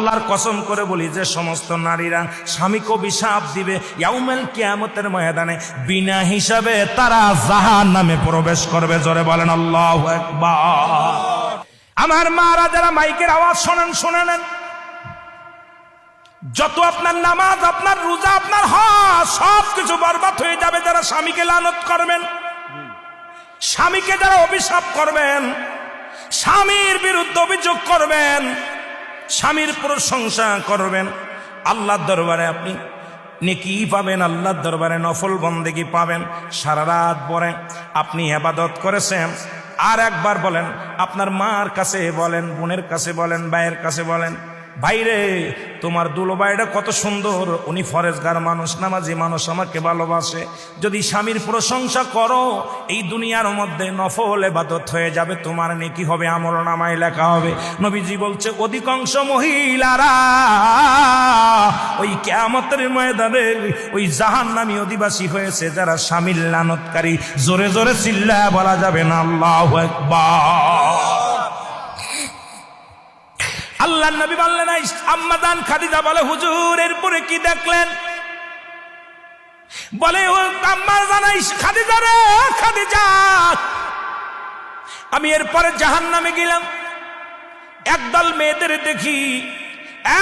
আল্লাহর কসম করে বলি, যে সমস্ত নারীরা স্বামীকে অভিশাপ দিবে ইয়াউমুল কিয়ামতের ময়দানে বিনা হিসাবে তারা জাহান্নামে প্রবেশ করবে। জোরে বলেন আল্লাহু আকবার। আমার মারা যারা মাইকের আওয়াজ শোনেন, শুনে নেন, যত আপনার নামাজ, আপনার রোজা, আপনার হজ সবকিছু বরবাদ হয়ে যাবে যারা স্বামীকে লানত করবেন, স্বামীকে যারা অভিশাপ করবেন, স্বামীর বিরুদ্ধে অভিযোগ করবেন, স্বামীর প্রশংসা করবেন। আল্লাহর দরবারে আপনি নেকি পাবেন, আল্লাহর দরবারে নফল বন্দেগী পাবেন। সারা রাত পরে আপনি ইবাদত করেছেন, আর একবার বলেন, আপনার মার কাছে বলেন, বোনের কাছে বলেন, ভাইয়ের কাছে বলেন, ভাইরে তোমার দুলোবাইটা কত সুন্দর, উনি ফরেজগার মানুষ, নামাজি মানুষ, আমাকে ভালোবাসে। যদি স্বামীর প্রশংসা করো, এই দুনিয়ার মধ্যে নফল ইবাদত হয়ে যাবে, তোমার নেকি হবে, আমলনামায় লেখা হবে। নবীজি বলছে অধিকাংশ মহিলারা ওই কিয়ামতের ময়দানে ওই জাহান্নামী অধিবাসী হয়েছে যারা স্বামীর লানতকারী। জোরে জোরে চিল্লায়া বলা যাবে না আল্লাহু আকবার। আল্লাহর নবী বললেন, আম্মা জান খাদিজা বলে, হুজুর এরপরে কি দেখলেন? বলে, ও আম্মা জান খাদিজা রে, খাদিজা আমি এরপরে জাহান্নামে গেলাম, একদল মেয়েদের দেখি,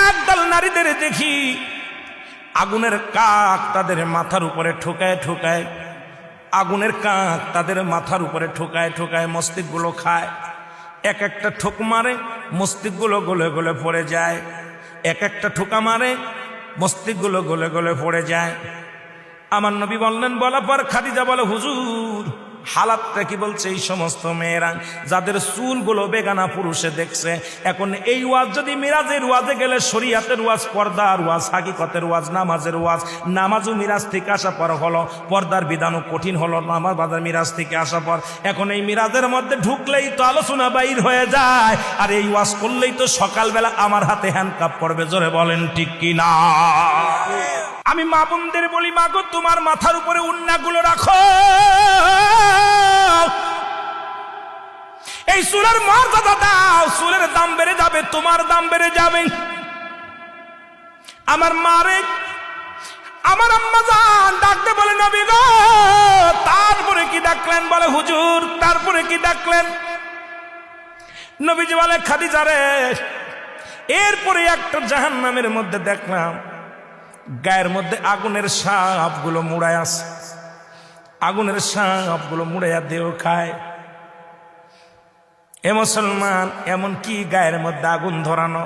একদল নারীদের দেখি, আগুনের কাক তাদের মাথার উপরে ঠোকায় ঠোকায়, আগুনের কাক তাদের মাথার উপরে ঠোকায় ঠোকায় মস্তিষ্কগুলো খায়। এক একটা ঠোক মারে, মস্তিষ্কগুলো গলে গলে পড়ে যায়। এক একটা ঠোকা মারে, মস্তিষ্কগুলো গলে গলে পড়ে যায়। আমার নবী বললেন, বলার পর খাদিজা বলে, হুজুর হালাতটা কি? বলছে এই সমস্ত মেয়েরা যাদের চুলগুলো বেগানা পুরুষে দেখছে। এখন এই ওয়াজ যদি মিরাজের ওয়াজে গেলে, শরীয়তের ওয়াজ, পর্দার ওয়াজ, হাকিকতের ওয়াজ, নামাজের ওয়াজ, নামাজও মিরাজ থেকে আসা পর হলো, পর্দার বিধানও কঠিন হলো নামাজ বাজার মিরাজ থেকে আসা পর। এখন এই মিরাজের মধ্যে ঢুকলেই তো আলোচনা বাইর হয়ে যায়, আর এই ওয়াজ করলেই তো সকালবেলা আমার হাতে হ্যান্ডকাপ পড়বে। জোরে বলেন ঠিক কি না? আমি মা বোনদের বলি, মা গো তোমার মাথার উপরে উন্নাগুলো রাখো, এই চুলের মর্যাদা দাও, চুলের দাম বেড়ে যাবে, তোমার দাম বেড়ে যাবে। আমার মারে, আমার আম্মা জান ডাকতে বলে, নবী গো তারপরে কি ডাকলেন? বলে, হুজুর তারপরে কি ডাকলেন? নবীজি বলে, খাদিজা রে এরপরে একটা জাহান্নামের মধ্যে দেখলাম, গায়ের মধ্যে আগুনের সাপগুলো মুড়ায় আছে, আগুনের সাপগুলো মুড়াইয়া দেহ খায়। এ মুসলমান, এমন কি গায়ের মধ্যে আগুন ধরানো?